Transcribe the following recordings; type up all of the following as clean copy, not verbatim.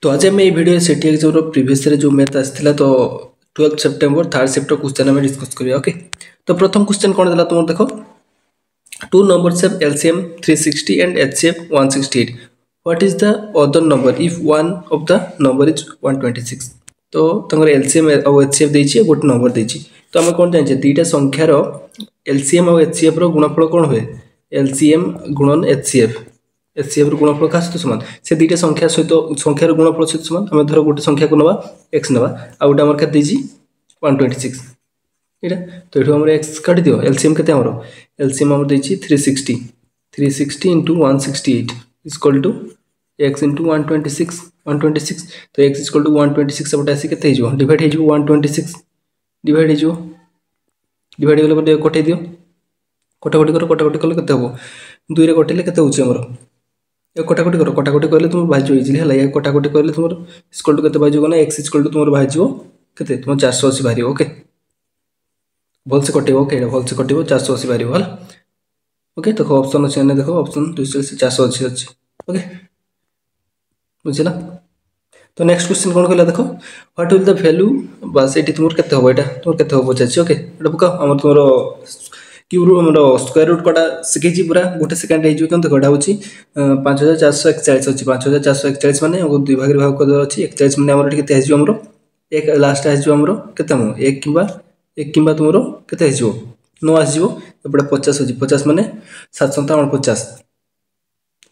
तो आज आम ये भिडियो सिटी एग्जाम प्रीवियस जो मैथ आसाला तो 12 सेप्टेम्बर थर्ड सेप्टर क्वेश्चन आम डिस्कस करिया। ओके तो प्रथम क्वेश्चन कौन देला तुम देखो two numbers have LCM 360 and HCF 168 what is the other number if one of the number is 126। तो तंगर एलसीएम और एचसीएफ देछि गोटे नंबर देछि तो आम कौन जाने दुईटा संख्यार एलसीएम और एचसीएफ रो गुणफल कौन हुए एलसीएम गुणन एचसीएफ एचसीएफ गुणफल क्या सहित सामान से दुईटा संख्या सहित संख्यार गुणफल सहित सामान आम धर गोटे संख्या को नवा एक्स नवा आ गोटे आम के 126 यहाँ तो ये आम एक्स काटी दियो एलसीएम के एलसीएम आम 360 360 into 168 equal to x into 126 तो एक्स इक्वल टू 126 सेपटे आसी के डिवाइड हो 126 डिवाइड हो डिवाइड गला कटे दियो कटाकटी कर कटाकटी कले के हम दुई रे कटेले के कटाकटी कर कटाकटी कहले तुम भाजो इजिली है या कटाकटी कहले तुम इक्वल टू के भाजो ना एक्स इक्वल टू तुम भाजो के तुम 480 बाहर। ओके भलसे कटे ओके भलसे कटे 480 बाहर है। ओके देखो ऑप्शन अच्छे देखो ऑप्शन 480 अच्छे। ओके बुझला तो नेक्स्ट क्वेश्चन कौन कहला देखो व्हाट विल द वैल्यू बस ये तुम के हम यहाँ तुम के पचार। ओके ये पका आम तुम क्यूब रू स्क्वायर रूट कटा शिखी पूरा गोटे सेकेंड हो देखो यहाँ हूँ 5441 अच्छी 5441 मैंने दुई भाग भाग कर अच्छी 41 मैंने आमर एक लास्ट आसमर के एक कि तुम के 9 आसपटे 50 अच्छी 50 मैंने 7 57 50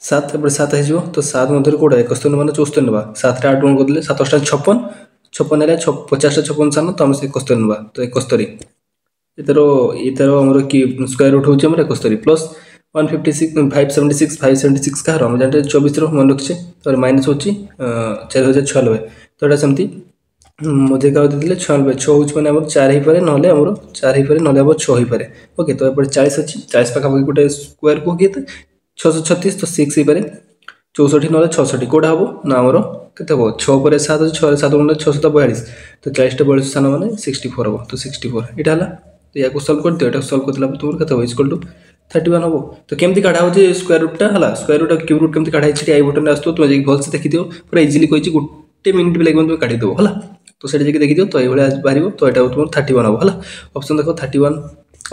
7 एपटे 7 हो तो 7 मध्य कौटा 71 मैंने 74 ना 7 8 गुण कर 7 8 56 56 है 50 56 सान तो आम 71 ना तो 71 इतर आमर कि स्क्वायर रूट हूँ 71 प्लस 156 576 576 कह हम जानते 24 मन रखीचे तो माइनस हो 4096 तो यहाँ सेमती मध्य का देते 96 6 हूँ मैंने 4 हो पाए ना 4 हो पाए ना 6 हो पाए। ओके तो ये 40 अच्छी 40 पाखापाखि गोटे स्क्वायर को किए 636 तो 6 हो पाए 64 ना 66 कौटा हम ना आमर के 6 पर 7 6 7 गुण 6 42 तो 40 42 सान मैंने 64 हम तो 64 यहाँ तो या सल्व कर दियो ये सल्व करला तुम के इक्वल टू 31 हम तो केमती काढ़ा हो स्क्वायर रूटा है स्क्वायर रूट क्यूब रूट केमती काढ़ा आई बटन आसो तुम भलसे देखी दियो पूरा इजिली कही गोटे मिनिट भी लगे तुम काढ़ी देव है तो से देखी दियो तो ये बाहर तो यहाँ तुम 31 हम है ऑप्शन देखो 31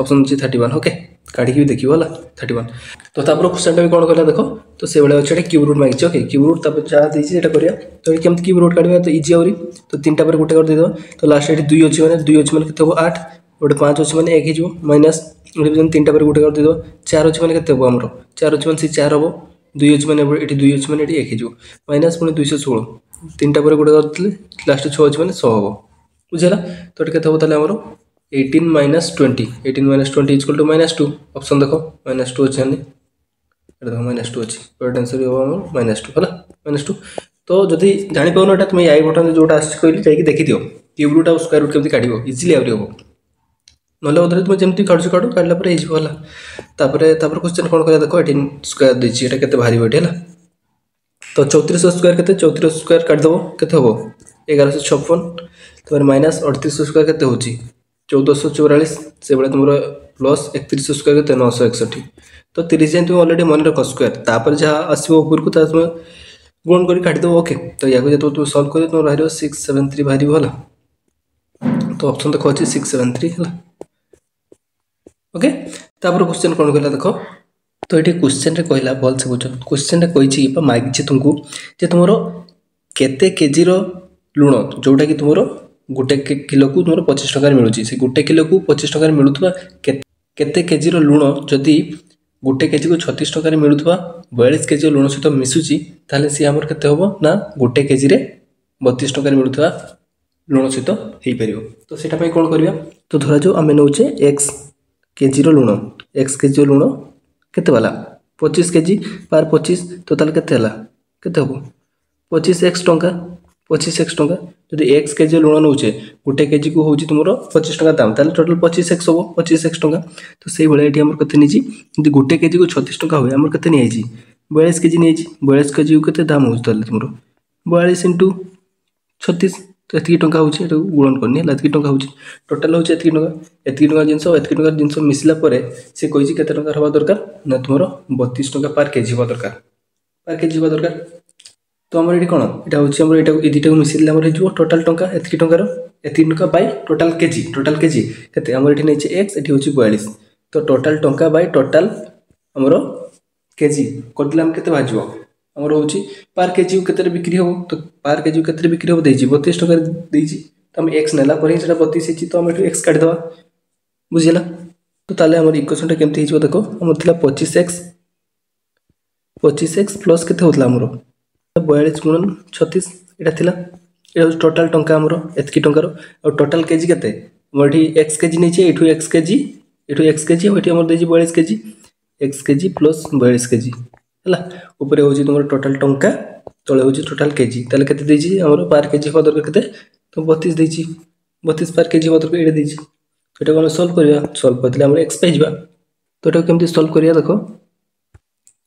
ऑप्शन अच्छे 31। ओके काढ़ी भी देखिए है 31 तो क्वेश्चन भी कौन कहला देखो तो से भाई अच्छे क्यूब रूट मांगी। ओके क्यूब रूट जहाँ देती करा तो ये केमती क्यूब रूट काढ़ा तो इजी आहरी तो 3टा पर गोटे कर देदेव तो लास्ट ये 2 अच्छे मैंने 2 अच्छे मैंने के 8 गोटे 5 अच्छे मैंने 1 हो माइनस 3टा पर गोटे कर देदेव 4 अच्छे मैंने के आमर 4 अच्छे मैंने 4 हम 2 अच्छे मैंने ये 2 अच्छे मैंने ये 1 हो माइनस पुणी 216 3टा पर गोटे करते लास्ट 6 अच्छे मैंने 100 हम बुझेगा तो ये के आमर 18 minus 20 18 minus 20 equal to -2 option देखो -2 अच्छे देखो -2 अच्छी करेक्ट आंसर हम -2 है -2 तो जदि जापार ना तुम आई बटन जोटा आसली जाकि देखी दियो क्यूब रूट और स्क्वायर रूट केमती काढ़ इजिली आहरी हम ना अदर तुम जमी काढ़ काढ़ला है क्वेश्चन कौन कहला देखो 18 स्क्वायर देती है के बाहर ये तो 3400 स्क्वायर के 3400 स्क्वायर काटिदेव के हम 1156 तो माइनस 3800 स्क्वायर के 1444 से भाई तुम प्लस 3100 स्क्वायर के 961 तो 30 जाए तुम अलरेडी मन रख स्क्वायर तापर जहाँ आसो ऊपर को तुम गुण कर काटिदेव। ओके तो या जो तुम सल्व कर तुम बाहर 673 बाहर है तो ऑप्शन देखो अच्छे 673 है। ओके क्वेश्चन कौन कहला देखो तो ये क्वेश्चन रे कहला भल से बुझ क्वेश्चन रे कही मागिचे तुमको जे तुम केते केजी लुण जोटा कि तुम गोटे किलो को तुम 25 टकर मिलूँ से गोटे किलो को 25 टकर मिलूवा केते केजी लुण जदि गोटे केजी को 36 टकर मिलूवा 42 केजी लुण सहित मिसुची ताले सी आमर केते हम ना गोटे केजी 32 टकर मिलूवा लुण सहित हो पार तो सेटा कौन करवा तो धरा जो आम नौचे एक्स केजी लुण एक्स केजी लुण केते वाला 25 केजी पार 25 तो ताले केते हम 25x टंका 25x टंका जब एक्स केजी लुण नौचे गोटे केजी को हूँ तुम 25 टका दाम ताल टोटाल 25x हम 25x टंका तो से भाई ये के नहीं गोटे केजी को 36 टका हुए आमर के नहीं 42 केजी नहीं 42 केजी को दाम हो तुम 42 इंटू 36 तो ये टंका हूँ गुणन करनी है ये टंका हूँ टोटाल हूँ ये टंका जिन मिसला से कही के टंका हवा दरकार ना तुम 32 टंका पर केजी हवा दरकार तो आमर ये कौन यहाँ हूँ ये दुटा मिसेल टोटाल टंका एतिकी टंका बाय टोटाल केजी केते आमर ये नहीं एक्स ये हूँ 42 तो टोटाल टंका बाय टोटाल आमर केजी करदे आम के बाहर आमर हूँ पार केजी के बिक्री हम तो पार केजी के बिक्री हम देती 32 टकर तो आम एक्स नेला 32 तो आम एक्स काटिदेवा बुझीगला तो ताले आमर इक्वेशन केमती हो देख आमर थिला 25x प्लस केते होतला आमर 42 गुणन 36 एटा थिला ये टोटाल टंका आमर एतकी टंकार और टोटाल केजी केते आमर एक्स केजी नहीं एठू एक्स केजी और एठी आमर देजी 42 KG x KG plus 42 KG हला ऊपर होची तुमर टोटाल टंका तळे होची टोटाल केजी ताले केते देजी आमर पार केजी हो दरकार केते तो 32 देजी 32 पार केजी हो दरकार एटा देजी एटा को हम सॉल्व करिया सॉल्व करले आमर एक्स पाइ जिबा तो एटा केमती सॉल्व करिया देखो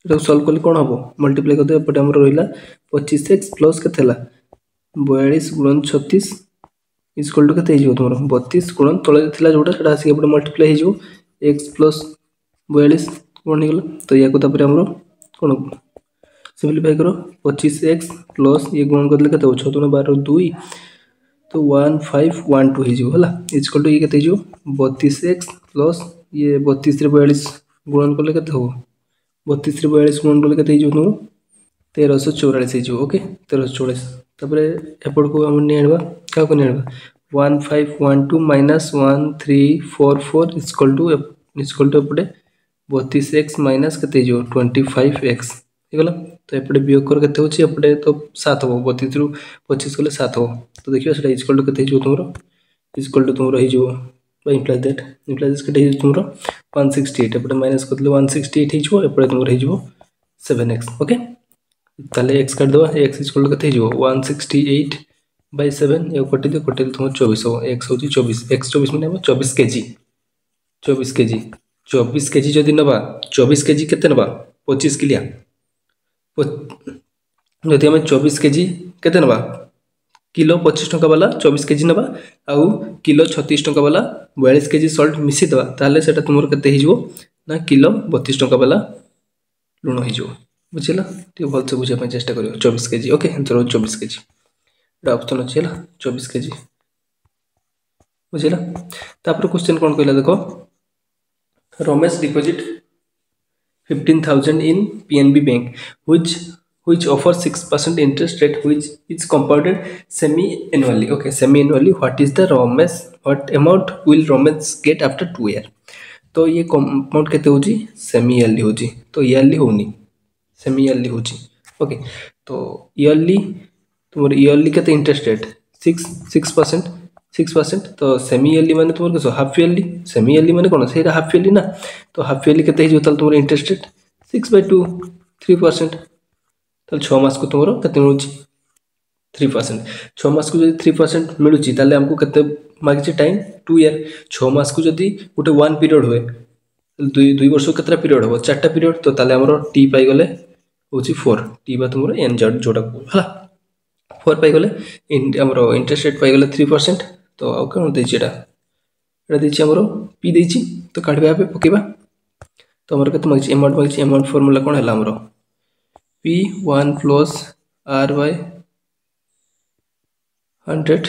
एटा सॉल्व करले कोन हबो मल्टीप्लाई करदे एपटे हमर रहिला 25x प्लस केते हला 42 गुणन 36 इक्वल टू केते हिजो तुमरो 32 गुणन तळे थिला जोटा सेटा आसी एपटे मल्टीप्लाई हिजो x प्लस 42 गुणन गेला तो या को तापर हमरो कोन सिंपलीफाई करो 25x प्लस ये गुणन करले केते हो 6 12 2 तो 1512 हिजो हला इक्वल टू ये केते हिजो 32x प्लस ये 32 रे 42 गुणन करले केते हो 32 रे 42 गुणन करले केते हिजो तुमरो 1344 हिजो ओके 1344 तापरे एपड को हम ने आनबा का को ने आनबा 1512 माइनस 1344 इक्वल टू एपटे 32x माइनस केते हिजो 25x हेगला तो एपटे वियोग कर केते होची एपटे तो 7 हो 32 रु 25 गले 7 हो तो देखियो सेटा इक्वल टू केते हिजो तुमरो इक्वल टू तुमरो हिजो इम्प्लाइज दैट केते हिजो तुमरो 168 एपटे माइनस करले 168 हिजो एपटे तुमरो हिजो 7x ओके ताले x काट दवा x इक्वल टू केते हिजो 168 बाय 7 ये कटि तुम 24 हो x होची 24 x 24 माने 24 केजी 24 केजी जदि नबा 24 केजी केते नबा 25 किलिया जदि हम 24 केजी केते नबा किलो 25 टका वाला 24 केजी नबा आउ किलो 36 टका वाला 42 केजी सॉल्ट मिसी दवा ताले सेटा तुमरो केते हिजो ना किलो 32 टका वाला लुण हिजो बुझिला टी भल से बुझे चेष्टा करियो 24 केजी ओके आंसर 24 केजी एटा ऑप्शन अछि हला 24 केजी बुझिला तापर क्वेश्चन कोन कहला देखो Ramesh deposit 15,000 in PNB bank which offers 6% interest rate which is compounded semi-annually. Okay, semi-annually. What amount will Ramesh get after 2 year? तो ये compound केते होजी semi-yearly होजी तो yearly होनी semi-yearly होजी. Okay, तो yearly तुम्हारे yearly केते interest rate 6% तो सेमी इयरली माने तुमर कसो हाफ इयरली सेमी इयरली माने कोन सेटा हाफ इयरली ना तो हाफ इयरली केते हिजो तल तुमर इंटरेस्ट रेट 6/2 3% तल 6 मास को तुमर केते मिलुची 3% 6 मास को जदी 3% मिलुची ताले हमको केते मागिची टाइम 2 ईयर 6 मास को जदी गोटे 1 पीरियड होए 2 वर्ष केतरा पीरियड हो 4टा पीरियड तो ताले हमरो टी पाई गले होची 4 टी बा तुमर एन जोटा को हला 4 पाई गले हमरो इंटरेस्ट रेट पाई गले 3% तो आउ कौन देछि एटा देछि हमरो पी देछि तो काढबा पे पकेबा तो हमर केते मागिछि अमाउंट फार्मूला कोन हला हमरो p1 plus r by 100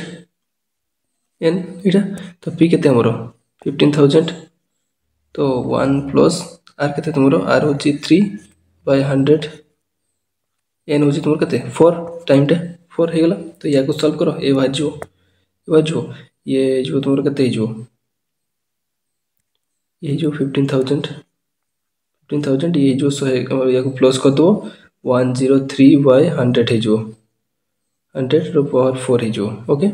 n एटा तो p केते हमरो 15,000 तो 1 प्लस r केते तुमरो r होछि 3 by 100 n होछि तुमरो केते 4 टाइम टे 4 हेगला तो या को सॉल्व करो ए बाजू ये जो तुमरो केते जो ये जो 15,000 ये जो 100 या को प्लस कर दो 103 बाय 100 है जो 100 रो पावर 4 है जो ओके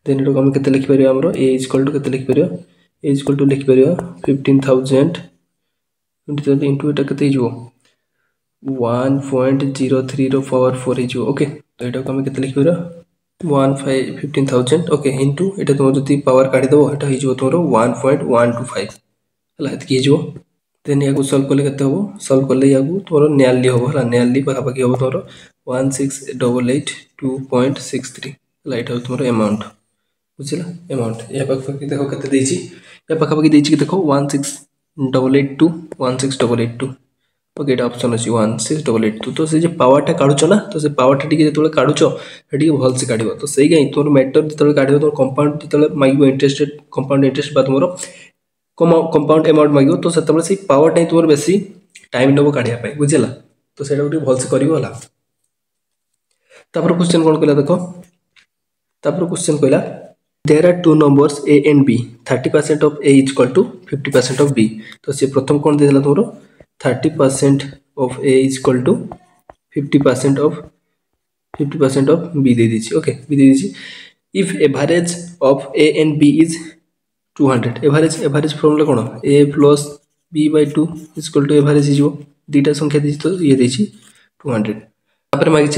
देन रो हम केते लिख परियो हमरो a इक्वल टू केते लिख परियो a इक्वल टू लिख परियो 15,000 इनटू एटा केते जो 1.03 रो पावर 4 है जो ओके तो एटा को हम केते लिख परियो 15,000 ओके इनटू एटा तुम जति पावर काढी दबो एटा हि जो तोरो 1.125 हला एतकी जो देन या को सॉल्व करले केते हो सॉल्व करले या को तोरो न्याली हो हला न्याली पाखा पाखी हो तोरो 1688.63 हला एटा तोरो अमाउंट बुझिला अमाउंट या पाखा पाखी देखो केते देछि या पाखा पाखी देछि कि देखो 1688816882 ओके ये ऑप्शन अच्छी 16882 तो से पावरटा काढ़ुच ना तो से पावरटा टी जो काढ़ुच से भल से काढ़ तो सही कहीं तुम मैटर जो काढ़ तुम कंपाउंड जो मांग इंटरेस्टेड कंपाउंड इंटरेस्ट तुम कंपाउंड अमाउंट मांग तो से पावरटा तुम बेसी टाइम नब काढ़ापी बुझेगा तो से भलसे करगला क्वेश्चन कौन कहला देख क्वेश्चन कहला there are two numbers A and B 30% of A is equal to 50% of B तो सी प्रथम कौन दे तुम 30% of A is equal to 50% of B दे दीजिए ओके बी दे दीजिए if average of A and B is 200 average formula कौन A plus B by 2 is equal to average हो दुईटा संख्या दी तो ये देखिए 200 मांगी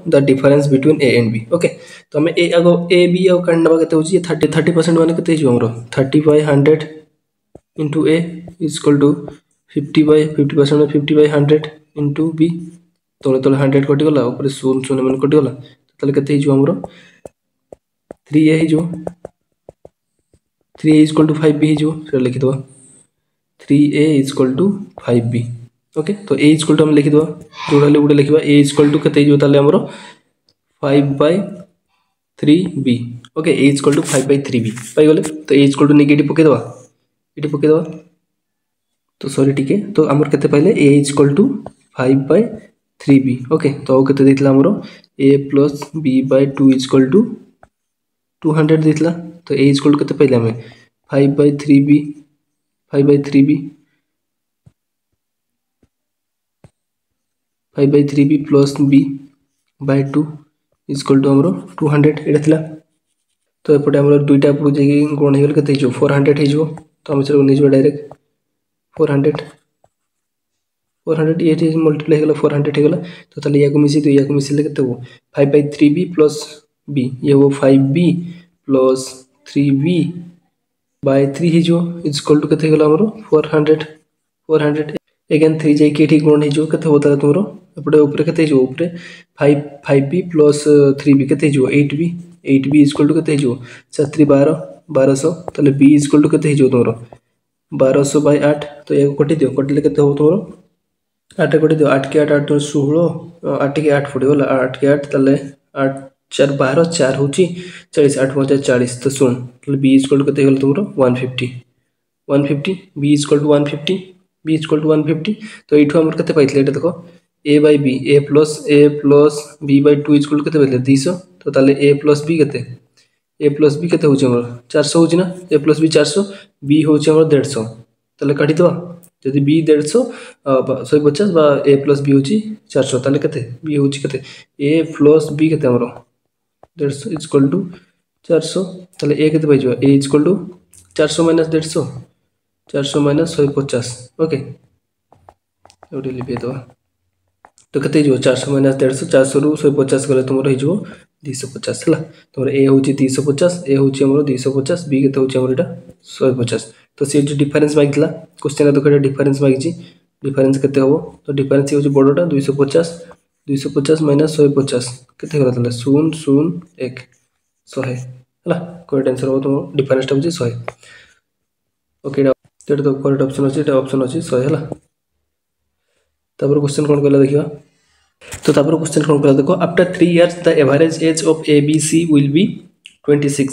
the difference between A and B okay तो आम ए आग ए बी आग काढ़ ना के 30% मान के 30/100 into A is equal to 50% 50/100 into B तले तले 100 कटिगला ऊपर 0 मान कटिगला तो के 3a हो 3a is equal to 5b हो लिखिद 3a is equal to 5b okay तो ए इज इक्वल टू हम लिखिद जोड़ा गोटे लिखा ए इज इक्वल टू के 5/3b okay A is equal to 5/3b पाइगले तो A is equal to negative पकईदे ये पकईदे तो सॉरी टिके तो आमर केते पाइले A is equal to 5/3b okay तो आउ केते देथिला हमरो a plus b by 2 is equal to 200 देथिला तो a इज इक्वल टू केते पाइले हमें 5/3b 5/3b plus b by 2 is equal to हमरो 200 एटा थिला तो एपटे हमरो दुईटा पु जेकी गुण हेगल केते हिजो 400 हिजो तो हम से नै जो डायरेक्ट 400 ये मल्टीप्लाई हो 400 होगा तो ताले या मिसी तो या मिसले के 5/3b प्लस b ये वो 5b प्लस 3b बाय 3 हो इज इक्वल टू के 400 अगेन 3 जाइए ये गुण हो के तुम एपटे ऊपर के ऊपर 5b प्लस 3b के 8b इज इक्वल टू के 7×3=1200 ताले b इज इक्वल टू के तुम 1200/8 तो ये कटि दियो कटिले के तुम 8 कटि दियो 8 के 8 8 16 8 के 8 पड़गला 8 के 8 ताले 8 4 12 4 हूँ 40 8 5 40 तो शुण बी इज इक्वल टू के तुम 150 बी इज इक्वल टू 150 तो ये आम के पाइले देख A by B A plus B by 2 is equal to के पाइले 200 तो ताले ए प्लस बी के 400 हो ना ए प्लस बी 400 बी हूँ 150 ताले काटिद जदि बी 150 150 ए प्लस बी हूँ 400 ताले के बी हूँ के ए प्लस बी के 150 इज इक्वल टू 400 ताले ए के पाइज A is equal to 400 minus 150 400 minus 150 okay ये लिखे दवा तो के 400 माइनस 150 400 रु 150 गले तुम हो 250 है तुम ए हूँ 250 ए हूँ 250 बी के 150 तो सी जो डिफरेंस मांगी क्वेश्चन देख डिफरेंस मांगी डिफरेंस के तो डिफरेंस हूँ बड़टा 250 माइनस 150 के 0 0 1 100 है करेक्ट आंसर हम तुम डिफरेंस हूँ 100 ओके तो करेक्ट ऑप्शन अच्छी 100 है क्वेश्चन कौन कहला देखा तो क्वेश्चन कौन कहला देखो after 3 years the average age of A B C will be 26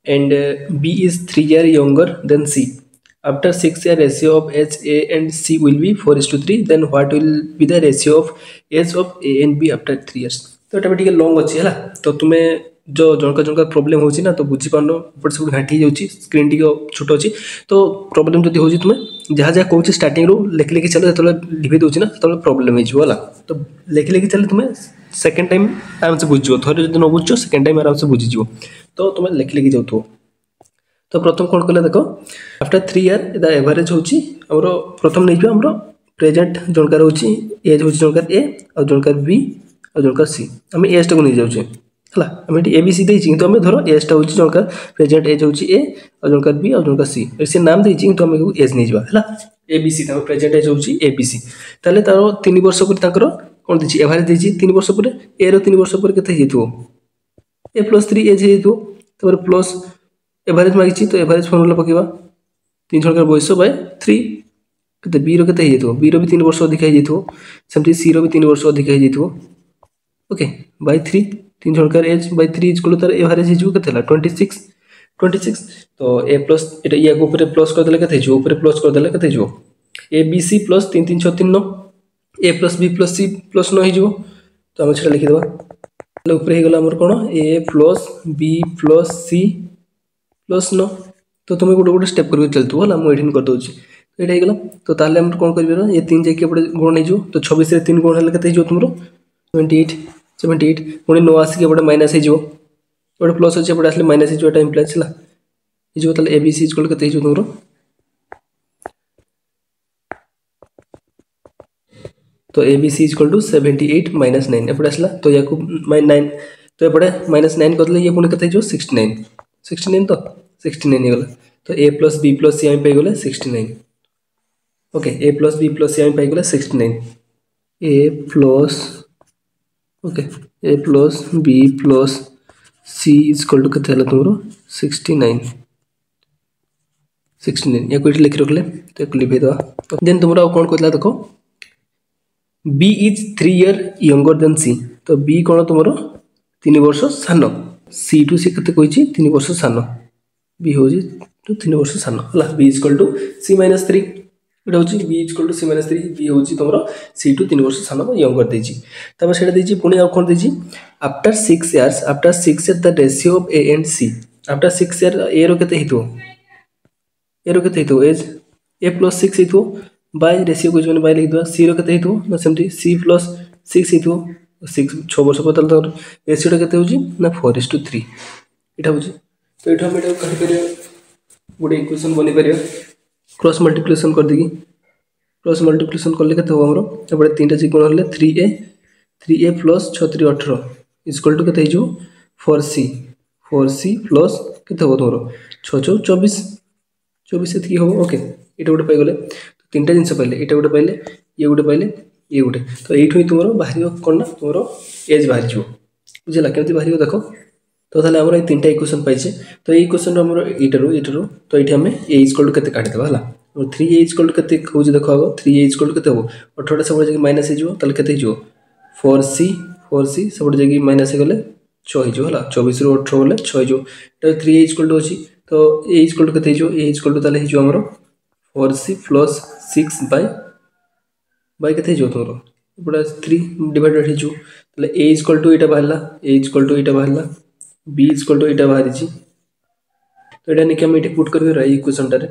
and B is 3 years younger than C. After 6 year ratio of age A and C will be 4:3. Then what will be the ratio of age of A and B after 3 years? तो ये टिके long अच्छी है तो तुम्हें जो जनका problem होची ना तो बुझी पारनो ऊपर सब घाटी जाउची स्क्रीन टिके छोट अच्छी तो प्रॉब्लम जदी होची तुम्हें जहाँ जहाँ कहूँ स्टार्टिंग रू लिखि लिखि चलो जो लिखि दूसरी ना तो प्रॉब्लम है तो लिखि लिखि चले तुम्हें सेकेंड टाइम आराम से बुझ थे जो न बुझ सेकेंड टाइम आराम से बुझीज तो तुम्हें लिखि लिखि जाऊ तो प्रथम कौन कहले देख आफ्टर 3 year द एवरेज हूँ प्रथम नहीं आम प्रेजेंट जनकार हूँ एज हूँ जनकार ए और जनकार बी और जनकार सी आम एज टाक नहीं जाऊे है आम ए बी सी देती कि आम धर एज टा हूँ जनकार प्रेजेंट एज हूँ ए और जनकार बी और जनकार सी सी नाम देती कि आम एज नहीं जावा A B C present age हूँ ए बी सी तार 3 वर्ष पर कौन देती एवरेज देती 3 वर्ष पर ए रो 3 वर्ष पर के ए प्लस 3 एज हो प्लस एवरेज मांगी तो एवरेज फर्मूला पकेबा 3 जन बयस बाय 3 केते बी रो केते हे जेतो बी रो भी 3 वर्ष अधिक हे जेतो सेमती सी रो भी 3 वर्ष अधिक हे जेतो ओके बाय 3 तीन जनकर एज बाय 3 इज तार एवरेज हिजो केते हला 26 तो ए प्लस एटा या को ऊपर प्लस कर देले केते हिजो ऊपर प्लस कर देले केते हिजो A B C plus 3 3 6 3 9 A plus B plus C plus 9 हिजो तो हम छटा लिखि देबा ले ऊपर हे गला हमर कोन A plus B plus C plus 9 तो तुम गोटे गोटे स्टेप करके चलतु हला मु एडिन कर दोची एटा हे गला तो ताले हम कोन करबे ये 3 जाके एपटे गुण नै जो तो 26 रे 3 गुण हले केते हिजो तुमरो 78 पुणी 9 आसिक एपटे माइनस हिजो एपटे प्लस अछि एपटे आसले माइनस हिजो एटा इम्प्लाइज हला हिजो ताले ए बी सी इक्वल केते हिजो तुमरो तो A B C equal to 78 minus 9 एपटे आसला तो याकू -9 तो एपटे -9 करले ये पुणी केते हिजो 69 तो 69 हे गला तो a plus b plus c हम पाई गले 69 okay a plus b plus c हम पाई गले 69 a plus okay a plus b plus c equal to केते हला तुमरो 69 या कोइ लिख रखले तो एक लिख दवा देन तुमरो कोन कहला देखो b is 3 year younger than c तो b कोन तुमरो 3 वर्ष सानो c टू c केते कहिछि 3 वर्ष सानो b हो जी तो 3 वर्ष सानो हला b equal to c minus 3 एटा होची b equal to c minus 3 b होची तमरो c टू 3 वर्ष सानो यंगर देजी तब सेटा देजी पुनी आ कोन देजी after 6 years the ratio of a and c after 6 year a रो केते हितो एज a प्लस 6 हितो बाय रेशियो को जने बाय लिख दवा c रो केते हितो ना सेमती c प्लस 6 हितो 6 वर्ष पर तल रेशियो केते होची ना 4:3 एटा होची तो एठा हम एटा कहि करियो गोटे इक्वेशन बनि करियो क्रॉस मल्टीप्लिकेशन कर देगी क्रॉस मल्टीप्लिकेशन करले केते हो हमरो एबडे तीनटा जी गुण हले 3a प्लस 6 3 18 इक्वल टू केते हिजो 4c प्लस केते हो तोरो 6 6 24 एथि हो ओके एटा गोटे पाइ गले तो तीनटा जिंस पाइले एटा गोटे पाइले ये गोटे तो एठो ही तुमरो बाहरियो कोन ना तुमरो एज बाहर जो बुझला केमति बाहरियो देखो तो ताले हमर ए तीनटा इक्वेशन पाइछे तो ए इक्वेशन हमर एटारो तो एठी हमें a इक्वल टू केते काटि देबा हला और 3a इक्वल टू केते होजे देखो आगो 3a इक्वल टू केते हो 18 सब जगह माइनस हे जो ताले केते हिजो 4c सब जगह माइनस हे गले 6 हिजो हला 24 रो 18 होले 6 हिजो तो 3a इक्वल टू अछि तो a इक्वल टू केते हिजो a इक्वल टू ताले हिजो हमर 4c प्लस 6 बाय केते हिजो तोरो बडा 3 डिवाइडेड हिजो ताले a equal to Etah बाहरला b equal to एटा बाहरी छी तो एटा निके हम एटी पुट करबे रै इक्वेशन टारे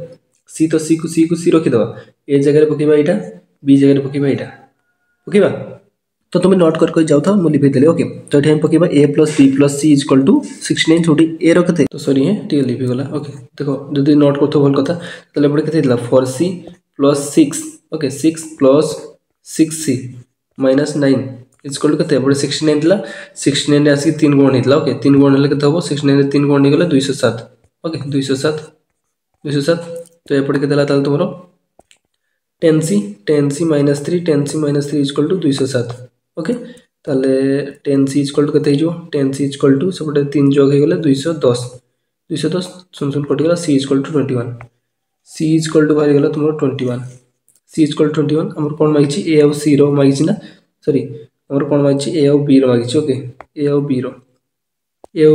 c तो c को c रखि दवा a जगह रे पकेबा एटा b जगह रे पकेबा एटा पकेबा तो तुम नोट कर जाउ था मु लिखि देले ओके तो एटा हम पकेबा a plus b plus c equal to 69 छोटी a रखते तो सॉरी है टी लिखि गला ओके देखो जदी नोट करथो भल कथा तले बडे केते दिला 4c plus 6 okay 6 plus 6c minus 9 equal to केते बडे 69 दिला 69 रे आसी 3 गुण हितला ओके 3 गुण हले केते होबो 69 रे 3 गुण निगले 207 ओके 207 तो एपटे केते ला ताल तोरो 10c minus 3 equal to 207 okay ताले 10c इक्वल टू केते हिजो 10c इक्वल टू सबटे 3 जोग हे गेले 210 सुन सुन कटि गेला c equal to 21 c equal to बाहर गेला तुमरो 21 c इक्वल टू 21 हमर कोन मागिछि a और c रो मागिछि ना सॉरी हमर कोन मागिछि a और b रो मागिछि ओके a और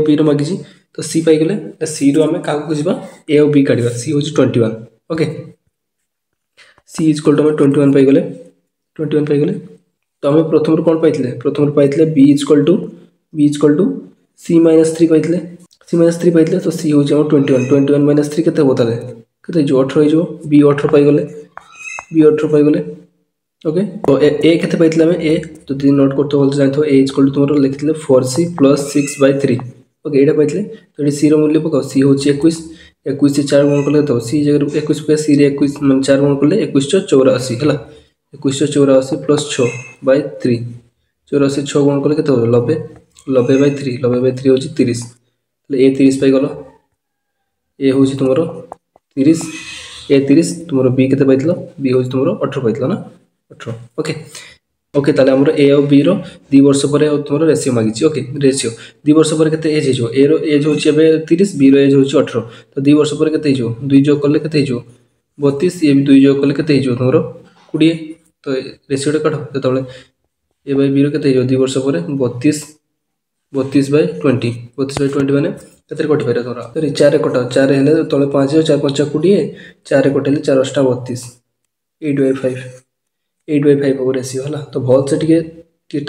b रो मागिछि तो c पाइ गेले त c रो हमें काको बुझिबा a और b काढिबा c होछि 21 ओके c इक्वल टू 21 पाइ गेले तो हमें प्रथम रो कोन पाइथिले b equal to c minus 3 पाइथिले तो c होछि हमर 21 माइनस 3 केते होताले केते जो 18 जो b 18 पाइ गेले ओके तो a केते पाइथिले हमें a तो दिन नोट करतो बोलते जानथो a इक्वल टू तुमरो लिखिले 4c प्लस 6/3 ओके एटा पाइथिले तो एटी c रो मूल्य पकाओ c होछि 21 से 4 गुण करले तो c जगह 21 पे c रे 21 मान 4 गुण करले 2184 हला 2184 प्लस 6/3 84 6 गुण करले केते हो 90/3 होछि 30 ले a 30 पाइ गलो a होछि तुमरो 30 a 30 तुमरो b केते पाइथलो b होछि तुमरो 18 पाइथलो ना 18 ओके ताले हमरो a और b रो 2 वर्ष परे तुमरो रेशियो मागिछि ओके रेशियो 2 वर्ष परे केते एज हिजो a रो एज होछि एबे 30 b रो एज होछि 18 तो 2 वर्ष परे केते हिजो 2 जोग करले केते हिजो 32 ये भी 2 जोग कले केते हिजो तुमरो 20 तो रेशियो काढ जेतबले ए बाय बी रो केते हिजो 2 वर्ष परे 32 32/20 32/20 माने केते कटि पारे तोरा तो 4 कटा 4 हेले तळे 5 4 5 20 4 कटेले 4 8 32 8/5 8/5 हो रेशियो हला तो बहुत से टिके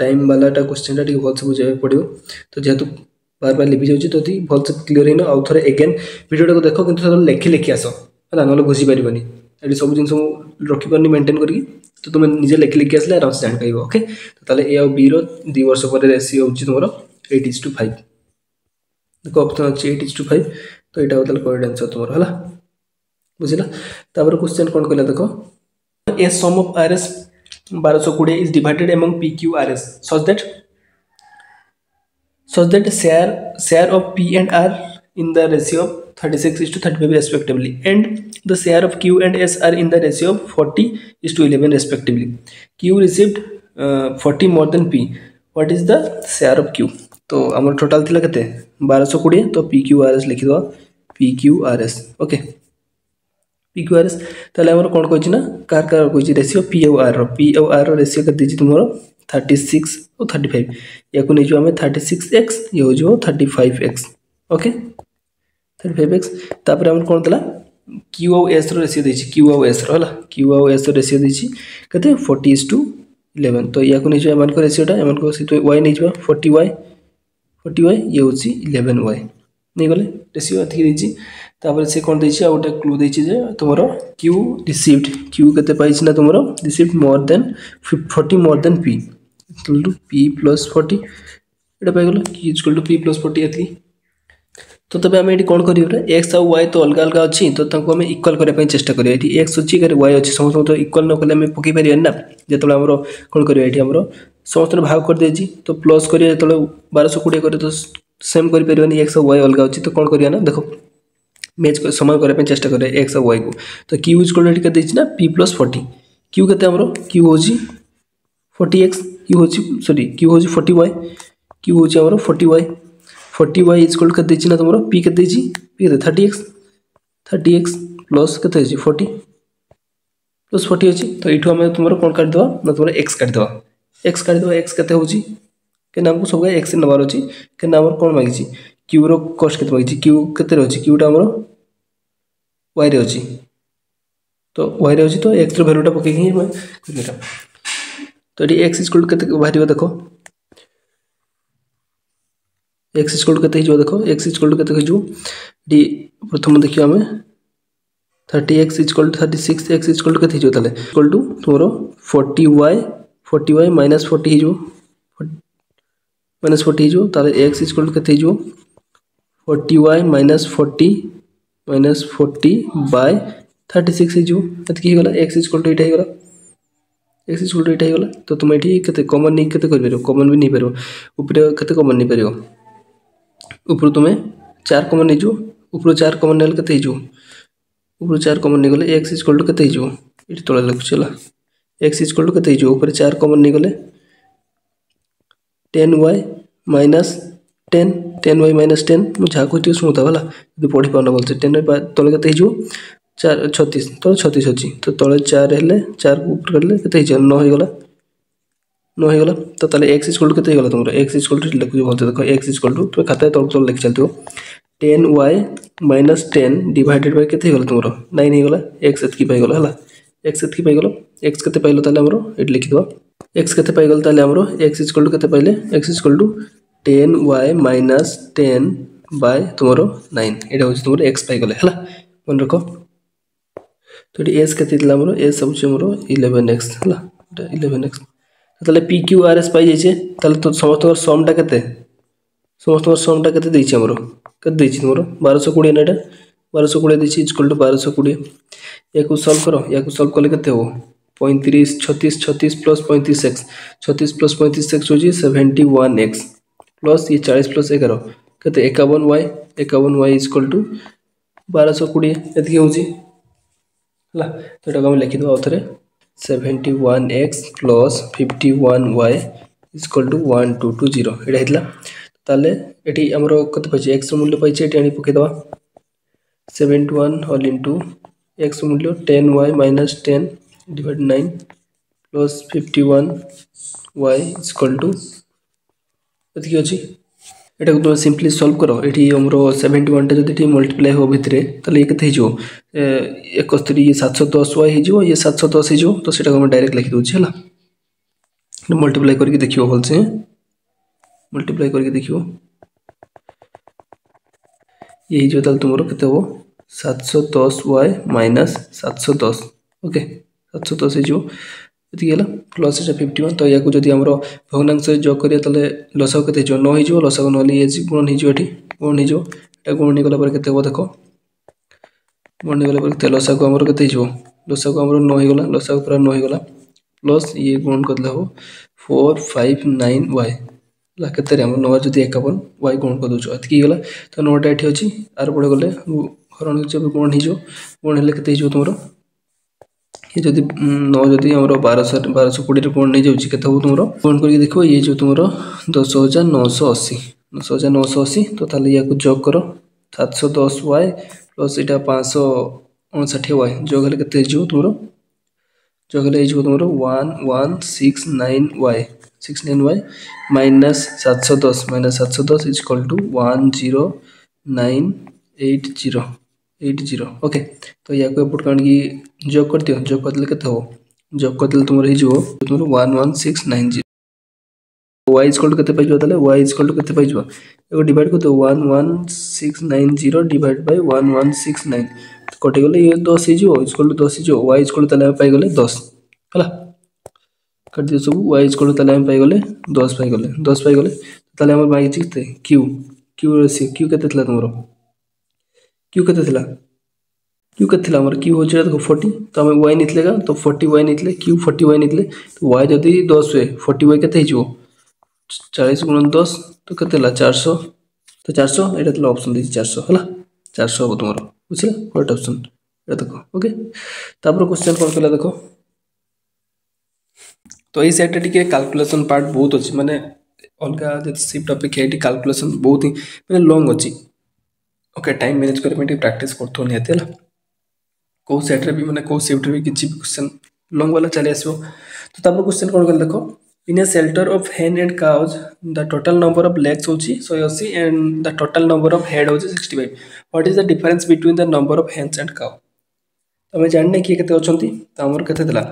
टाइम वाला टा क्वेश्चन टा टिके बहुत से बुझे पड़ियो तो जेतु बार बार लिखि जाउची तो ती बहुत से क्लियर हेन आउ थरे अगेन वीडियो टा को देखो किंतु तो लेखि आसो हला नले बुझी परिबनी एडी सब जिंस रखि परनी मेंटेन करके तो तुम निजे लेखि आसले आराम से जान पाइबो ओके तो ताले ए आ बी रो 2 वर्ष पर रेशियो होची तुमरो 8:5 देखो ऑप्शन अछि 8:5 तो एटा होतल करेक्ट आंसर तुमरो हला बुझिला तापर क्वेश्चन कोन कहला देखो a sum of rs 1220 is divided among pqrs such that share of p and r in the ratio of 36:35 respectively and the share of q and s are in the ratio of 40:11 respectively. q received 40 more than p. What is the share of q? तो हमर total थिला केते 1220 तो pqrs लिखि दो pqrs okay pqrs ताले हमर कोन कहछि ना कार कहछि रेशियो p और r p और r रेशियो केते दिछि तुमरो 36 और 35 याको नै जो हमें 36x ये हो जो 35x ओके 35x तापर हम कोन तला q और s रो रेशियो दिछि q और s रो हला q और s रो रेशियो दिछि केते 40:11 तो याको नै जो एमन को रेशियोटा एमन को से y नै जो 40y ये होछि 11y नै गले रेशियो अथि दिछि तापर से कोन दिछि आ ओटा क्लू दिछि जे तुमरो q रिसीव्ड q केते पाइछि ना तुमरो received more than 40 more than p equal to p + 40 एटा पाइ गेलो q इक्वल टू p + 40 एथि तो तबे हम एटी कोन करियो रे x और y तो अलग अलग अछि तो ताको हम इक्वल करे पय चेष्टा करियो एटी x अछि करे y अछि समस्त तो इक्वल न कले हम पकि परियो ना जेतले हमरो कोन करियो एटी हमरो समस्त भाग कर देछि तो प्लस करियो जेतले 1220 करे तो सेम करि परियोनी x और y अलग अछि तो कोन करियो ना देखो मैच को समान करे पे चेष्टा करे x और y को तो q इक्वल टू के देछि ना p + 40 q केते हमरो q होछि 40x q होछि सॉरी q होछि 40y q होछि हमरो 40y इक्वल के देछि ना हमरो p के देछि p के 30x प्लस केते होछि 40 प्लस 40 अछि तो इठो हम तुमरो कोन काट दवा ना तुमरो x काट दवा x केते होछि के नाम को सब x नंबर अछि के नाम कोन मागि छी q रो कॉस्ट केते मागि छी q केते रहछि q टा हमरो y रे अछि तो y रे अछि तो x रो वैल्यू टा पके ही हम करबेटा तो एटी x इक्वल केते बाहरियो देखो x इक्वल केते हिजो देखो x इक्वल केते हिजो डी प्रथम देखियो हमें 30x इक्वल 36x इक्वल केते हिजो ताले इक्वल टू तोरो 40y - 40 हिजो -40 हिजो ताले x इक्वल केते हिजो 40y - 40/36 हिजो एतकी ही गला x इक्वल टू एटा ही गला x इक्वल टू एटा ही गला तो तुम एठी केते कॉमन नहीं केते कर परबो कॉमन भी नहीं परबो ऊपर केते कॉमन नहीं परबो ऊपर तुमे 4 कॉमन नहीं जो ऊपर 4 कॉमन नेल केते हिजो ऊपर 4 कॉमन नहीं गले x इक्वल टू केते हिजो एठी तळे लिखु चला x इक्वल टू केते हिजो ऊपर 4 कॉमन नहीं गले 10y - 10y - 10 मु जा को सुनता वाला यदि पढी पाना बोलते 10 तळे केते हिजो 4 36 तो 36 अछि तो तळे 4 हेले 4 को ऊपर करले केते हिजो 9 हो गला 9 हो गला तो ताले x इक्वल टू केते हो गला तुमरो x इक्वल टू लिखु बोलते देखो x इक्वल टू तो खाता तळ तळ लिख चलतो 10y - 10 डिवाइडेड बाय केते हो गला तुमरो 9 हो गला x एतकी पाइ गला हला x एतकी पाइ गला x केते पाइलो ताले हमरो एट लिखि दो x केते पाइ गला ताले हमरो x इक्वल टू केते पाइले x equal to 10y - 10 by तुमरो 9 एटा होछि तुमरो x पाइ गले हला मन रखो तो एटी s केते दिला हमरो s सब छै हमरो 11x हला 11x ताले p q r s पाइ जाय छै ताले तो समस्त सम टा केते दै छै हमरो केते दै छै तुमरो 1220 नेटा 1220 दै छै इक्वल टू 1220 याको सॉल्व करो याको सॉल्व करले केते हो 35 36 36 प्लस 35x 36 प्लस 35x हो जी 71x प्लस ये 40 प्लस 11 केते 51y इक्वल टू 1220 एतकी हो जी हला तो एटा हम लिखि दो आउथरे 71x plus 51y equal to 1220 एटा हेतला ताले एटी हमरो कते पछे x रो मूल्य पछे एटी आनी पके दवा 71 होल इनटू एक्स मूल्य 10y minus 10 divide 9 plus 51y equal to एतिकी अच्छी एटा को तुम सिंपली सॉल्व करो ये हमरो 71 टा जदी मल्टीप्लाई हो भितरे तले ये केते हिजो 71 ये 710y हिजो ये 710 हिजो तो सेटा को हम डायरेक्ट लिखि दोछि हला मल्टीप्लाई करके देखियो होल से मल्टीप्लाई करके देखियो ये हिजो तल तुमरो केते हो 710y माइनस 710 ओके 710 हिजो एति गेला प्लस 51 तो या को जदी हमरो भग्नांश जोग करिया तले लसागु केते हिजो 9 हिजो लसागु नली ए गुणन हिजो एठी गुणन हिजो एटा गुणन गला पर केते हो देखो गुणन गला पर केते लसागु हमरो केते हिजो लसागु हमरो 9 ही गला लसागु पूरा 9 ही गला प्लस ये गुणन करले हो 459y ला केते हम 9 जदी 51 y गुणन कर दोछो एति गेला तो 9 टा एठी अछि आर पडे गले हरण जब गुणन हिजो गुणन हेले केते हिजो तुमरो ये जदि 9 जदि हमरो 1220 कोण नहीं जाउची केते हो तुमरो कोण करके देखो ये जो तुमरो 10980 10980 तो ताले या को जोग करो 710y प्लस एटा 559y जोग हेले केते जो तुमरो जोग हेले जो तुमरो 1169y 69y minus 710 equal to 10980 80 okay तो या को एपट कान की जोग कर दियो जोग कर देले केते हो जोग कर देले तुमरो हिजो तुमरो 11690 y इक्वल टू केते पाइजो तले y इक्वल टू केते पाइजो एगो डिवाइड कर दो 11690 डिवाइड बाय 1169 कटे गले ये 10 हिजो इक्वल टू 10 हिजो y इक्वल टू तले पाइ गले 10 हला कर दियो सब y इक्वल टू तले पाइ गले 10 पाइ गले तले हमर माइ चिते q q केते थला तुमरो q केते थला q केते थला हमर q हो छ देखो 40 तो हम y नितलेगा तो 40y नितले q 40y नितले तो y जदी 10 हुए 40y केते हिजो 40 गुणन 10 तो केते ला 400 तो 400 एटा तले ऑप्शन दे 400 हला 400 हो तुमरो बुझला करेक्ट ऑप्शन एटा देखो ओके तापर क्वेश्चन कोन कला देखो तो ई सेट टिके कैलकुलेशन पार्ट बहुत अछि माने अलगा जे शिफ्ट अपेक्षा एटी कैलकुलेशन बहुत ही माने लॉन्ग अछि ओके टाइम मैनेज करे में प्रैक्टिस करथो नि हतेला को सेट रे भी माने को शिफ्ट रे भी किछि क्वेश्चन लॉन्ग वाला चले आसो तो तापर क्वेश्चन कोन कर देखो इन a shelter of hen and cows the total number of legs होची 180 and the total number of head होची 65 what is the difference between the number of hens and cow तमे जानने कि केते अछंती त हमर केते देला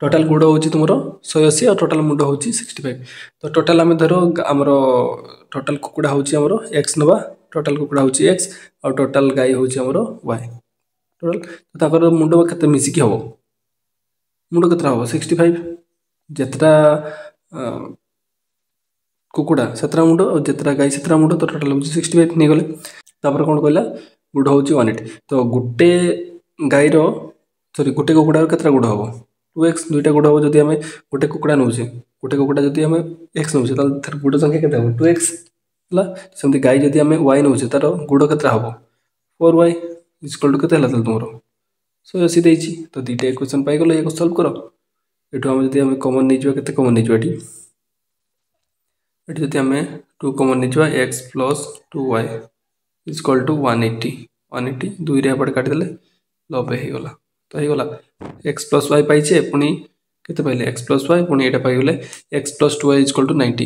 टोटल गुड होची तुमरो 180 और टोटल मुंड होची 65 तो टोटल हमें धरो हमरो टोटल कुकुडा होची हमरो x नबा टोटल कुकुडा होची x और टोटल गाय होची हमरो y टोटल तो ताकर मुंड केते मिसी कि हबो मुंड केते हबो 65 जेतरा कुकुडा सतरा मुंड और जेतरा गाय सतरा मुंड तो टोटल होची 65 नै गले तापर कोन कहला गुड होची 180 तो गुटे गाय रो सॉरी गुटे कुकुडा रो केतरा गुड हबो 2x दुईटा गुड हबो जदी हमें गुटे कुकुडा नउछे गुटे कुकुडा जदी हमें x नउछे त थर गुड संख्या केते हबो 2x हला सेमति गाय जदी हमें y नउछे तार गुड केतरा हबो 4y इक्वल टू केते हला तल तुमरो सो एसी देछि तो दीटा इक्वेशन पाइ गेलो एको सॉल्व करो एठो हम जदी हमें कॉमन नै जवा केते कॉमन नै जवा एठी जदी हमें 2 कॉमन नै जवा x + 2y इक्वल टू 180 दुई रे पड काट देले लबे हे गला तो हे गला x + y पाइछे पुनी केते पाइले x + y पुनी एटा पाइ गेले x + 2y = 90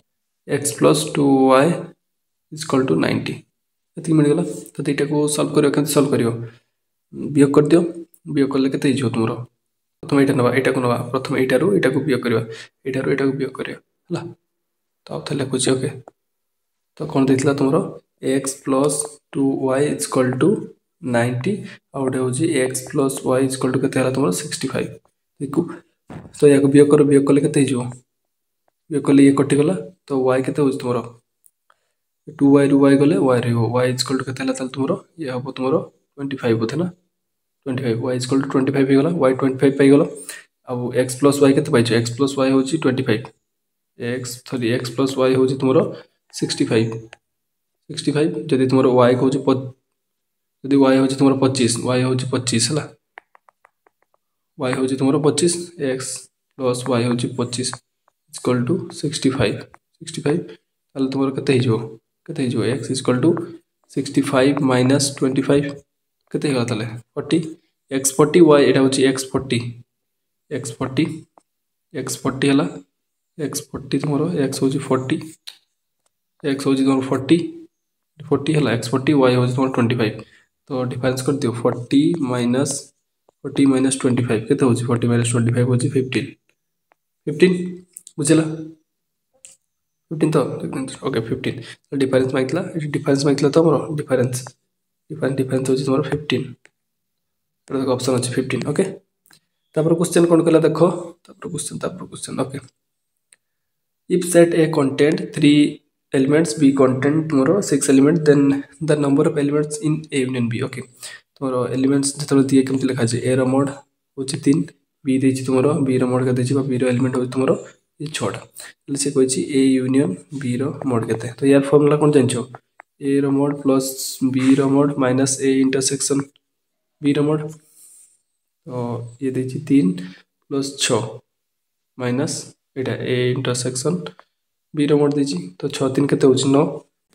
x + 2y = 90 एति मिल गेला तो एटा को सॉल्व करियो केते सॉल्व करियो वियोग कर दियो वियोग करले केते हिजो तुमरो प्रथम एटा को नवा प्रथम एटा रो एटा को वियोग करियो एटा रो एटा को वियोग करियो हला तो अब थले कुछ ओके तो कोन देथिला तुमरो x + 2y = 90 आउट होजी x + y = केते हला तुमरो 65 देखो तो या को वियोग करो वियोग करले केते हिजो वियोग करले ये कटि गला तो y केते होजी तुमरो 2y ru y गले y रे y = केते हला तल तुमरो ये हबो तुमरो 25 होते ना 25 y = 25 हे गला y 25 पाइ गलो अब x + y केते पाइछो x + y होची 25 x + y होची तुमरो 65 जदी तुमरो y होची जदी y होची तुमरो 25 y होची 25 हला y होची तुमरो 25 x + y होची 25 = 65 ताले तुमरो केते हिजो x = 65 - 25 केते हो ताले 40 x 40 y एटा होची x 40 x 40 हला x 40 तुमरो x होची 40 x होची तुमरो 40 हला x 40 y होची तुमरो 25 तो डिफरेंस कर दियो 40 माइनस 25 केते होची 40 माइनस 25 होची 15 बुझला 15 तो ओके 15 तो डिफरेंस माइतला तो हमरो डिफरेंस होची तुमरो 15 तो देखो ऑप्शन होची 15 ओके तापर क्वेश्चन कोन कला देखो तापर question okay if set A contained 3 elements B contained tomorrow 6 elements then the number of elements in A union B okay tomorrow elements जतरो दिए केमति लिखा छै A रो मोड होछि 3 B देछि tomorrow B रो मोड के देछि B रो एलिमेंट होछि tomorrow ये 6 टा ले से कहै छी A union B रो मोड केते तो यार फार्मूला कोन जानछो A रो मोड प्लस B रो mod minus A intersection B रो मोड तो ये देछि 3 प्लस 6 माइनस एटा A इंटरसेक्शन B रो मोड देछि तो 6 3 केते होछि 9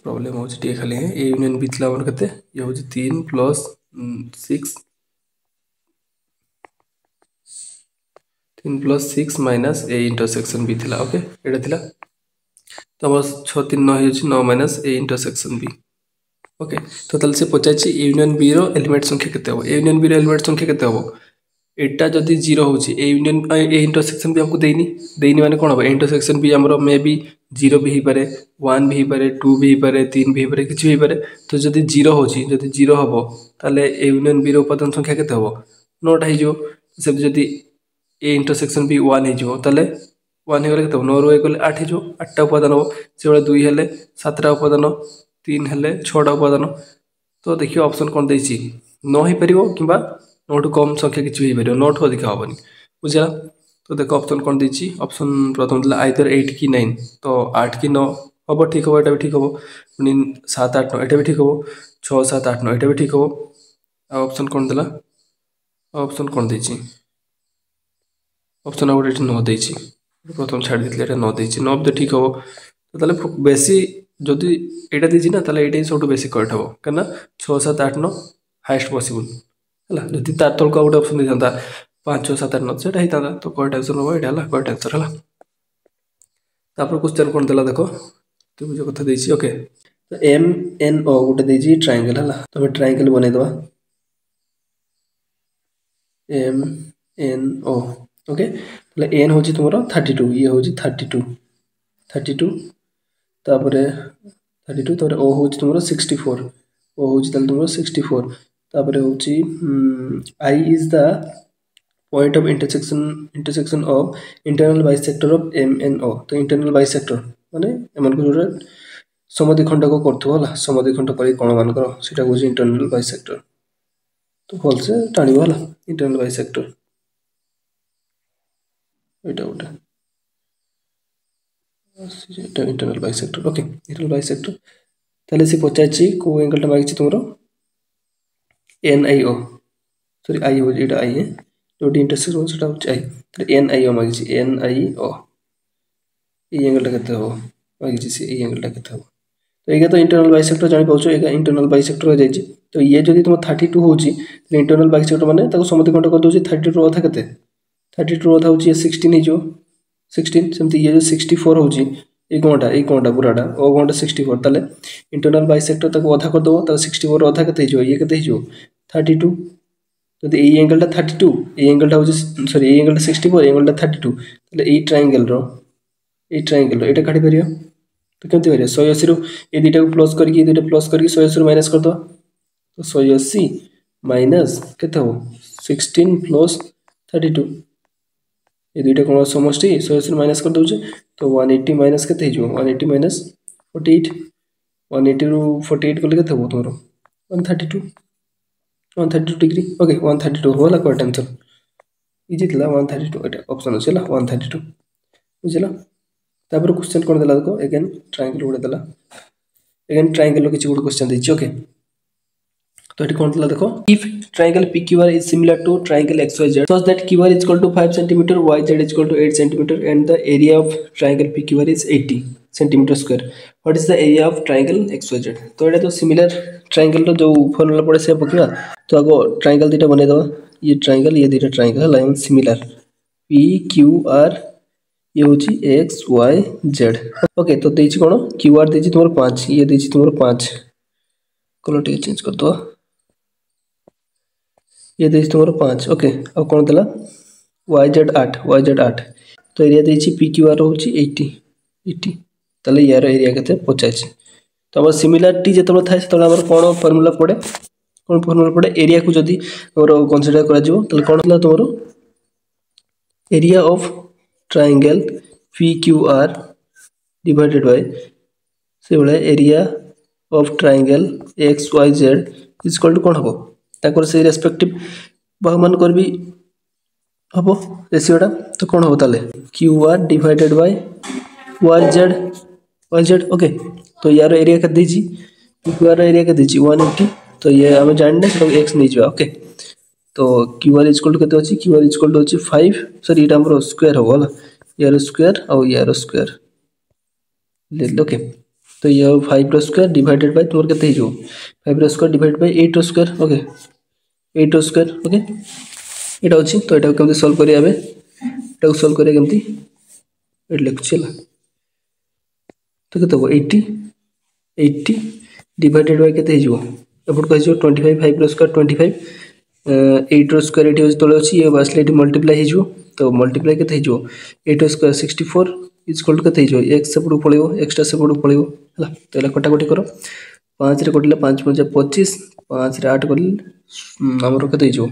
प्रॉब्लम होछि टी खाली है A यूनियन B थला हमर केते ये होछि 3 plus 6 3 plus 6 minus A intersection B थला ओके एटा थला तो बस 6 3 9 होछि 9 minus A intersection B okay तो तल से पचाछि A यूनियन B रो एलिमेंट संख्या केते हो A यूनियन B रो एलिमेंट संख्या केते हो एटा जदि 0 होछि A यूनियन A इंटरसेक्शन भी हमको देनी माने कोन हो A इंटरसेक्शन भी हमरो मे बी 0 भी ही पारे 1 भी ही पारे 2 भी ही पारे 3 भी ही पारे किछ भी ही पारे तो जदि 0 होछि जदि 0 हबो ताले A यूनियन B रो उपादान संख्या केते हबो 9 टा हिजो से जदि A इंटरसेक्शन भी 1 हिजो ताले 1 हेले केते 9 रो 1 गले 8 हिजो 8 टा उपादान हो से 2 हेले 7 टा उपादान 3 हेले 6 टा उपादान तो देखियो ऑप्शन कोन दैछि न ही परिबो किबा नोट कम संख्या किछ भी परिबो नोट अधिक हबनी बुझला तो देखो ऑप्शन कोन दैछि ऑप्शन प्रथम दिला आइदर 8 की 9 तो 8 की 9 हबो ठीक हबो एटा भी ठीक हबो पुनी 7 8 9 एटा भी ठीक हबो 6 7 8 9 एटा भी ठीक हबो ऑप्शन कोन दिला ऑप्शन कोन दैछि ऑप्शन आउट 9 दैछि प्रथम छाड़ दितले एटा 9 दैछि 9 तो ठीक हबो तो ताले बेसी जदि एटा दैछि ना ताले एटा सबटु बेसी करेक्ट हबो कना 6 7 8 9 हाईएस्ट पॉसिबल हला जदि तार तल को आउट ऑप्शन दे जानता 5 6 7 8 9 सेटा हिता तो करेक्ट आंसर हो एटा हला करेक्ट आंसर हला तापर क्वेश्चन कोन देला देखो तो जो कथा देछि ओके तो एम एन ओ गुटे देछि ट्रायंगल हला तो ट्रायंगल बने दवा एम एन ओ ओके तले एन होछि तुमरो 32 ये होछि 32 तापरे 32 तापरे ओ होछि तुमरो 64 ओ होछि तले तुमरो 64 तापरे होछि I is the point of intersection of internal bisector of MNO तो internal bisector माने एमन को जोरा समद्विखंड को करथो हला समद्विखंड करी कोण मान करो सेटा को इंटरनल बाइसेक्टर तो फॉल से टाणी वाला इंटरनल बाइसेक्टर एटा उटा सेटा internal bisector okay internal bisector ताले से पचाची को एंगल टा मागिची तुमरो NIO सॉरी आई हो एटा आई है जो इंटरसेक्शन सेटा हो आई तो NIO मागिची NIO ए एंगल टा केते हो मागिची से ए एंगल टा केते हो तो एगा तो इंटरनल बाइसेक्टर जानि पाउछो एगा इंटरनल बाइसेक्टर हो जायछि तो ये जदि तुम 32 होछि तो इंटरनल बाइसेक्टर माने ताको समद्विखंड कर दोछि 32 रो अधा केते 32 रो अधा होछि ये 16 हिजो 16 सेमति ये जो 64 होछि ए कोंटा पुराटा ओ कोंटा 64 ताले इंटरनल बाइसेक्टर ताको अधा कर दो त 64 रो अधा केते हिजो ये केते हिजो 32 तो ए एंगल टा 32 ए एंगल टा होछि सॉरी ए एंगल टा 64 ए एंगल टा 32 ताले ए ट्रायंगल रो एटा काटी परियो तो केमति करिया 180 रो ए दुटा को प्लस करके 180 रो माइनस कर दो तो 180 माइनस केते हो 16 प्लस 32 ए दुटा कोन समष्टि 180 माइनस कर दोजे तो 180 माइनस केते हिजो 180 माइनस 48 180 रो 48 कले केते हो तोरो 132 डिग्री ओके 132 होला करेक्ट आंसर इजी थला 132 एटा ऑप्शन छला 132 बुझला तापर क्वेश्चन कोन देला देखो अगेन ट्रायंगल उडे देला अगेन ट्रायंगल किछि गुड क्वेश्चन दैछि ओके तो ये कौन देखो if triangle PQR is similar to triangle XYZ such that QR is equal to 5 cm, YZ is equal to 8 cm and the area of triangle PQR is 80 cm square. What is the area of triangle XYZ? तो ये तो similar triangle रो जो formula पड़े से पकड़ा तो आगो triangle दीटा बने दो ये ट्रायंगल ये दीटा ट्रायंगल लाइन सिमिलर PQR ये होची XYZ. ओके तो देछि कोन QR देछि तुमर 5 ये देछि तुमर 5 कलर टे चेंज कर दो ये देछि तुमर 5 ओके अब कोन देला YZ 8 तो एरिया देछि PQR होछि 80 तले यार एरिया केते 85 तो अब सिमिलरिटी जेतबे थाय तले हमर कोन फार्मूला पड़े एरिया को जदी हमर कंसीडर करा जिवो तले कोन होला तुमर area of triangle PQR divided by से वाला area of triangle XYZ is equal to कोन हबो ताकर से रेस्पेक्टिव बहुमान करबी हबो रेशियोटा तो कोन हबो ताले QR divided by YZ okay तो यार एरिया का दीजी QR एरिया का दीजी 180 तो ये हम जानने तो x नहीं जाओ ओके तो QR इज इक्वल टू केते अछि QR इज इक्वल टू अछि 5 सॉरी एटा हमरो स्क्वायर हो होला यार स्क्वायर और यार स्क्वायर ले लो ओके तो ये 5 रो स्क्वायर डिवाइडेड बाय तोर केते हिजो 5 रो स्क्वायर डिवाइडेड बाय 8 रो स्क्वायर ओके 8 रो स्क्वायर ओके एटा अछि तो एटा केमते सॉल्व करिया बे एटा सॉल्व करिया केमती एट लिख चला तो केते हो 80 डिवाइडेड बाय केते हिजो एपट को हिजो 25 5 रो स्क्वायर 25 8 रो स्क्वायर एटी होज तळे अछि ये बासले एटी मल्टीप्लाई हिजो तो मल्टीप्लाई केते हिजो 8 रो स्क्वायर 64 इज इक्वल टू केते हिजो x सेपड पळेबो एक्स्ट्रा सेपड पळेबो हला तो एला कटाकटी करो 5 रे कटले 5 5 25 5 रे 8 करले हमरो केते हिजो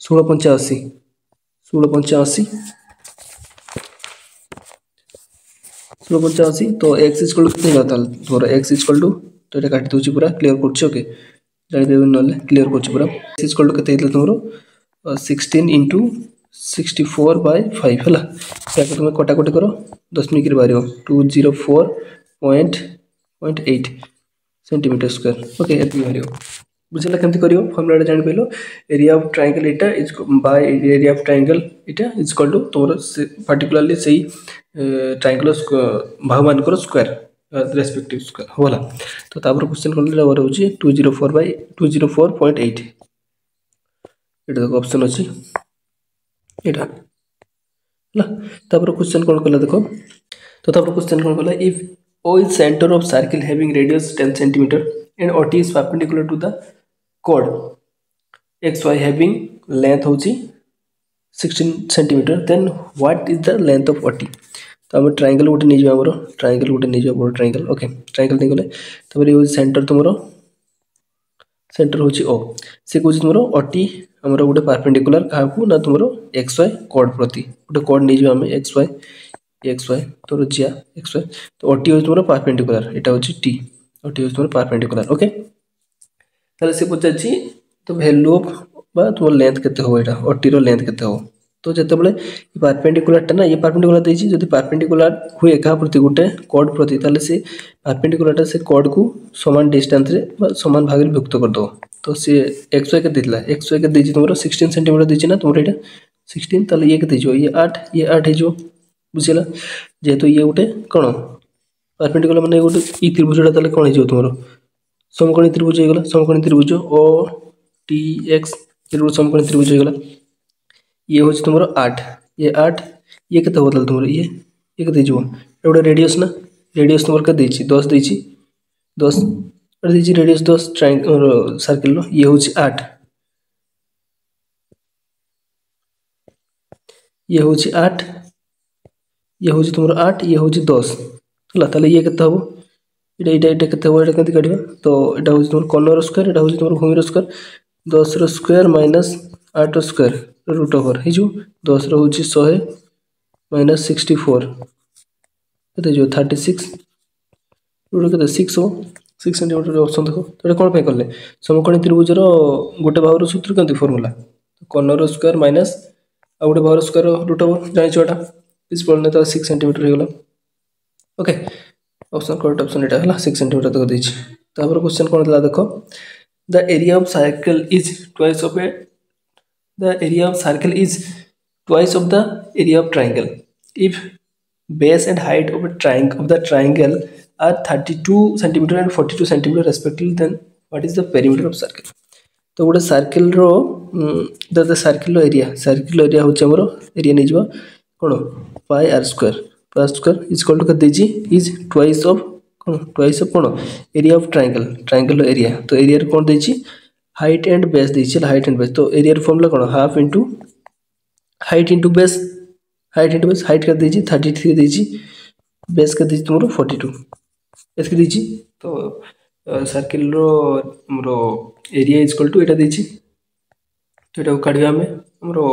1685 तो x इज इक्वल टू केते होता तोर x इज इक्वल टू तो एटा काटी दोची पूरा क्लियर करछ ओके जानि देबे नले क्लियर करछ पूरा x इज इक्वल टू केते हेतले तोरो 16 into 64 by 5 हला ताको तुम कटाकटी करो 10 मिनिट रे बारियो 204.8 सेंटीमीटर स्क्वायर ओके एति बारियो बुझला केमति करियो फार्मूला जानि पेलो area of triangle Etah is by area of triangle Etah is equal to तोर पर्टिकुलरली सेही ट्रायंगल भागमान करो स्क्वायर रेस्पेक्टिव स्क्वायर होला तो तापर क्वेश्चन करले और होची 204.8 एटा ऑप्शन अछि एटा ला तापर क्वेश्चन कोन कला देखो तो तापर क्वेश्चन कोन कला if O is center of circle having radius 10 cm and OT is perpendicular to the chord XY having length होची 16 cm then what is the length of OT तो हम ट्रायंगल गोटे नै जो हमरो ट्रायंगल गोटे नै जो बड़ ट्रायंगल ओके ट्रायंगल नै गले तबरे यो सेंटर तुमरो सेंटर होची O से कोची तुमरो OT हमरो गोटे परपेंडिकुलर काहकू ना तुमरो XY कोड प्रति गोटे कोड नै जो हम XY तो जिया XY तो OT हो तुमरो परपेंडिकुलर एटा होची T OT हो तुमरो परपेंडिकुलर ओके ताले से पचाची तो वैल्यू ऑफ बा तुम लेंथ केते हो एटा OT रो लेंथ केते हो तो जते बळे ई परपेंडिकुलर टा ना ये परपेंडिकुलर देछि जदि परपेंडिकुलर हुए का प्रति गोटे कोड प्रति ताले से परपेंडिकुलर टा से कोड को समान डिस्टेंस रे समान भाग रे विभक्त कर दो तो से XY के दिला XY के देछि तुमरो 16 सेंटीमीटर देछि ना तुमरो एटा 16 ताले ये के देजो ये 8 हे जो बुझिला जेतो ये गोटे कोन परपेंडिकुलर माने गोटे ई त्रिभुजटा ताले कोन हे जो तुमरो समकोणी त्रिभुज हे गेला समकोणी त्रिभुज OTX त्रिभुज समकोणी त्रिभुज हे गेला ये होछि तुमरो 8 ये केते होतल तुमरो ये केते जो एटा रेडियस ना रेडियस तुमर के देछि 10 देछि 10 और देछि रेडियस 10 ट्रायंगल सर्कल लो ये होछि 8 ये होछि 8 ये होछि तुमरो 8 ये होछि 10 हला ताले ये केते हबो एटा केते हबो एटा केते काढिबा तो एटा होछि तुमरो कर्नर स्क्वायर एटा होछि तुमरो भूमि रो स्क्वायर 10 रो स्क्वायर माइनस 8 रो स्क्वायर रूट ओवर हे जो 10 रो होछि 100 माइनस 64 केते जो 36 रूट केते 6 हो 6 सेंटीमीटर रो ऑप्शन देखो तो एटा कोन पे करले समकोणी त्रिभुज रो गोटे भाग रो सूत्र केते फार्मूला तो कर्नर रो स्क्वायर माइनस आ गोटे भाग रो स्क्वायर रूट ओवर जानि छोटा इस पड़ने तो 6 सेंटीमीटर हे गेला ओके ऑप्शन करेक्ट ऑप्शन एटा हला 6 सेंटीमीटर तक देछि तापर क्वेश्चन कोन दिला देखो the area of circle is twice of a the area of circle is twice of the area of triangle. If base and height of a triangle of the triangle are 32 centimeter and 42 centimeter respectively, then what is the perimeter of circle? तो गोटे circle the circle area हूँ आमर area नहीं जाव कौन पाई are square is कल to के is twice of कौन एरिया ऑफ ट्रायंगल एरिया तो एरिया कौन देती हाइट एंड बेस देती हाइट एंड बेस तो एरिया फॉर्मूला कौन half into height into base height कर देती 33 देती बेस कर देती तुम 42 बेस कर देती तो सर्किल मोर एरिया इज इक्वल टू एटा देछि तो एटा काढिया हमें हमरो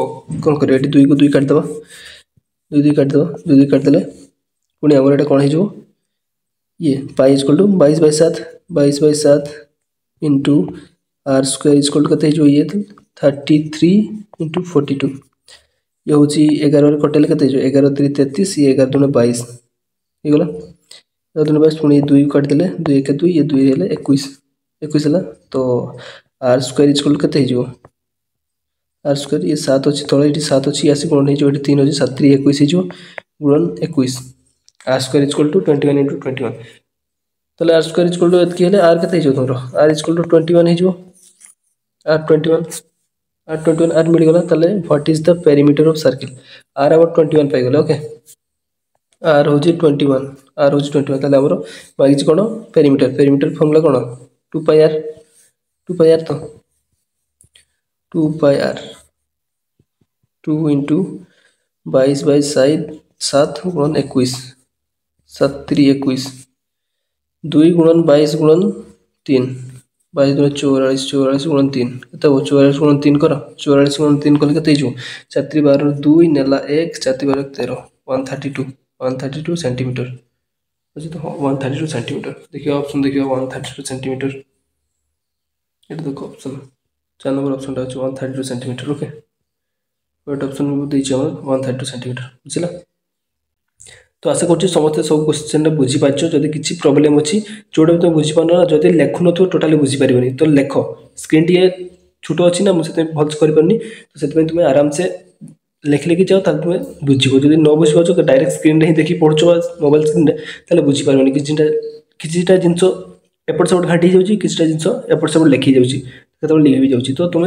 कोन करिया एटी 2 को 2 काट दबा 2 काट देले पुनी हमर एटा कोन हे जो ये pi is equal to 22/7 into R square is equal to कते जो ये 33 इनटू 42 ये होची 11 रे कटेले कते जो 11 3 33 ये 11 2 22 हे गला 11 22 पुनी 2 काट देले 2 1 2 ये 2 हेले 21 है तो आर स्क्वायर इज इक्वल कते हो आर स्क्वायर ये 7 अच्छी तले ये 7 अच्छी आसी गुणन हो 3 अच्छी 7 3 21 हो गुणन 21 r square is equal to 21 into 21 तले r square is equal to एतकी हेले आर कते हो तुमरो आर इज इक्वल टू 21 हो आर 21 आर मिल गला तले what is the perimeter of circle r about 21 pi गला ओके आर हो 21 तले हमरो मागिछ कोन पेरीमीटर फॉर्मूला कोन 2 पाई आर तो 2 पाई आर 2 इंटू 22/7 गुणन 21 7 3 21 2 गुणन 22 गुणन 3 22 गुणन 44 गुणन 3 कते 44 गुणन 3 कर 44 गुणन 3 कले कते जो 4 3 12 2 नेला 1 4 3 12 13 132 सेंटीमीटर बुझी तो 132 सेंटीमीटर देखिए ऑप्शन देखिए 132 सेंटीमीटर ये देखो ऑप्शन 4 नंबर ऑप्शन टा 132 सेंटीमीटर ओके बट ऑप्शन देछि हमर 132 सेंटीमीटर बुझिला तो आशा करछि समस्त सब क्वेश्चन बुझी पाछो जदि किछि प्रॉब्लम अछि जोडा तुम बुझी पानो ना जदि लेखु न तो टोटली बुझी परिबनी तो लेख स्क्रीन टी छोटो अछि ना मुसे भल्स करि परनी तो सेति तुम आराम से लेख लेखि जाओ ताल तुम बुझिबो जदि न बुझी पाछो डायरेक्ट स्क्रीन रे ही देखि पढछो मोबाइल स्क्रीन रे ताले बुझी परबनी किछिटा जिंसो एपट सब घाटी जाउची किछिटा जिंसो एपट सब लेखि जाउची केतबो लिखि भी जाउची तो तुम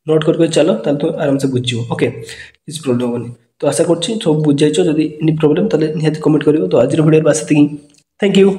नोट करके चलो ताले तुम आराम से बुझिबो ओके किछ प्रॉब्लम होनी तो आशा करछि सब बुझाइछो जदि एनी प्रॉब्लम ताले निहाती कमेंट करिवो तो आज वीडियो बस थैंक यू।